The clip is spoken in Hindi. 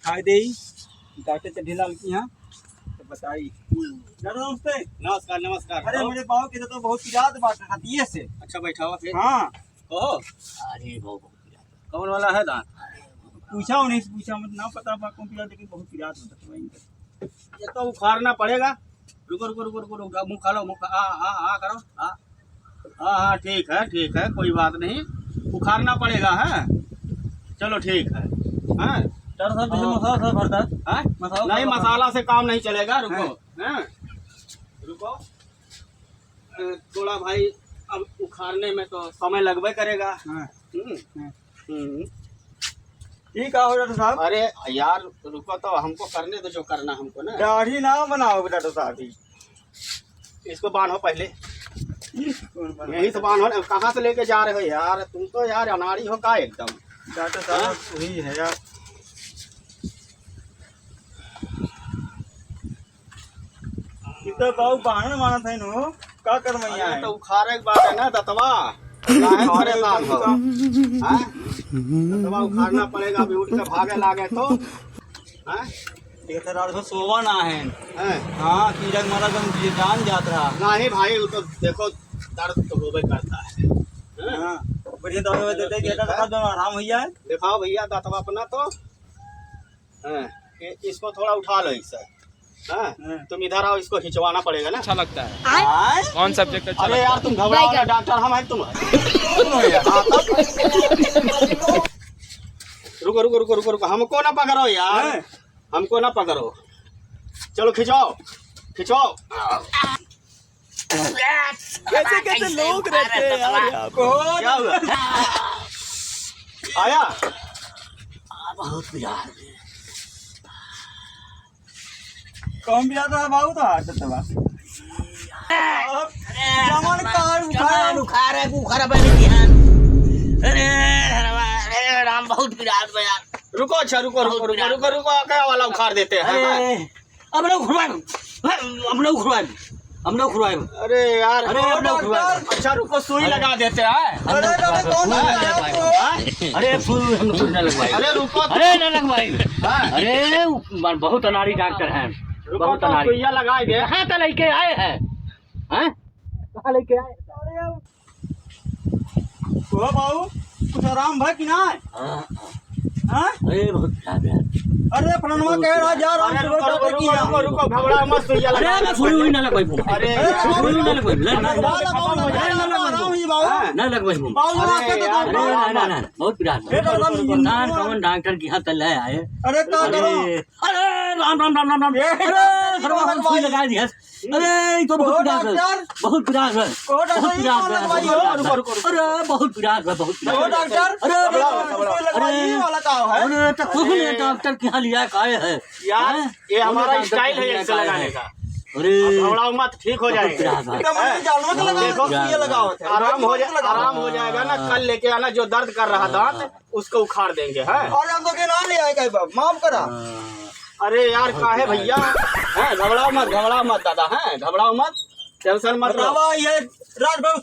खाए दे डॉक्टर चढ़ीलाल की यहाँ तो बताई। नमस्ते। नमस्कार नमस्कार। अरे मेरे बाबू के तो बहुत याद बात खाती से। अच्छा बैठा हुआ फिर। हाँ कहो। अरे बहुत कौन वाला है दांत? पूछा उन्हें से पूछा मत ना पता बा कौन पिया लेकिन बहुत याद होता है। ये तो उखाड़ना पड़ेगा। रुको रुको रुको रुको रुको मुँह खा लो मुँह आ करो हाँ हाँ ठीक है कोई बात नहीं उखाड़ना पड़ेगा है। चलो ठीक है हाँ। डॉक्टर साहब जैसे मसाला सब भरता है। हाँ? मसाला नहीं मसाला से काम नहीं चलेगा। रुको हाँ रुको थोड़ा भाई अब उखाड़ने में तो समय लगभग करेगा। हाँ हम्म। ठीक है डॉक्टर साहब। अरे यार रुको तो हमको करने दो जो करना हमको ना। दाढ़ी ना बनाओ डॉक्टर साहब ही। इसको बांधो पहले। डॉक्टर यही तो बांधो। कहाँ से लेके जा रहे हो यार तुम तो यार अनाड़ी हो का एकदम। साहब वही है यार। इतना बाबू बहाना माना था नो का कर मैया अरे है। तो उखाड़े के बात है ना दतवा। काहे परेशान हो हाँ? दतवा उखाड़ना पड़ेगा। अभी उठ के भागे लागे तो हाँ? एक रात को सोवा ना है। हैं? हाँ कीड़क मारा गम जान जात रहा। नहीं भाई वो तो देखो दर्द तो होबे करता है हैं? हाँ बढ़िया दवाई देते गेटा का दो आराम भैया है। दिखाओ भैया दतवा अपना तो हैं? इसको थोड़ा उठा लो इससे हाँ? तुम इधर आओ इसको खिंचवाना पड़ेगा ना। अच्छा लगता है। कौन सब्जेक्ट अच्छा अरे लगता यार तुम घबराओ ना डॉक्टर हम हैं तुम रुको रुको रुको रुको रुको हमको ना पकड़ो यार हमको ना पकड़ो। चलो खिंचाओ खिंचाओ। कैसे कैसे लोग रहते हैं यार यहाँ पे। क्या हुआ आया बहुत प्यार कौन भी आता है बाबू तो हाथ दबा। जमन कार उठाया बुखार बने ध्यान। अरे राम बहुत प्यार में यार। रुको अच्छा रुको रुको रुको रुको रुको क्या वाला उखाड़ देते हैं अरे अब लोग खुरवाए अरे यार अरे अब लोग खुरवाए। अच्छा रुको सुई लगा देते हैं। अरे अरे कौन अरे फूल हम लोग न लगवाए। अरे रुको अरे न लगवाए। हाँ? अरे बहुत अनाड़ी डॉक्टर हैं। रुको बहुत तो अनाड़ी। सुइया लगा दे। कहाँ तो लेके आए हैं हैं? कहाँ लेके आए? ओ बाबू कुछ आराम भाई कि ना है। हाँ अरे बहुत प्यार यार। अरे फलनवा कह रहा जा रहा अरे हूँ रुको रुको रुको रुको रुको घबराओ मत सुइया अरे लगा मैं फूल हुई न लगवाई। अरे फूल हुई न लगवाई। बाबू न लगवाई ना बहुत प्यार। कौन डॉक्टर की यहाँ तल आए। अरे का करो अरे राम राम राम राम राम। अरे घरवा हम सुई लगा दिया। अरे तो बहुत प्यार है बहुत प्यार है बहुत प्यार है। अरे बहुत प्यार है बहुत ओ डॉक्टर अरे वाला का है। अरे तो खुद ने डॉक्टर के यहाँ लिया काहे है यार ये हमारा स्टाइल है ऐसे लगाने का। अरे घबराओ मत ठीक हो जाएगा। देखो ये लगाओ आराम हो जाएगा ना। कल लेके आना जो दर्द कर रहा दांत उसको उखाड़ देंगे है। और हम तो के ना ले आए कहीं माफ करा। अरे यार काहे भैया हैं? घबराओ मत दादा हैं घबराओ मत टेंशन मत लो। ये रात भर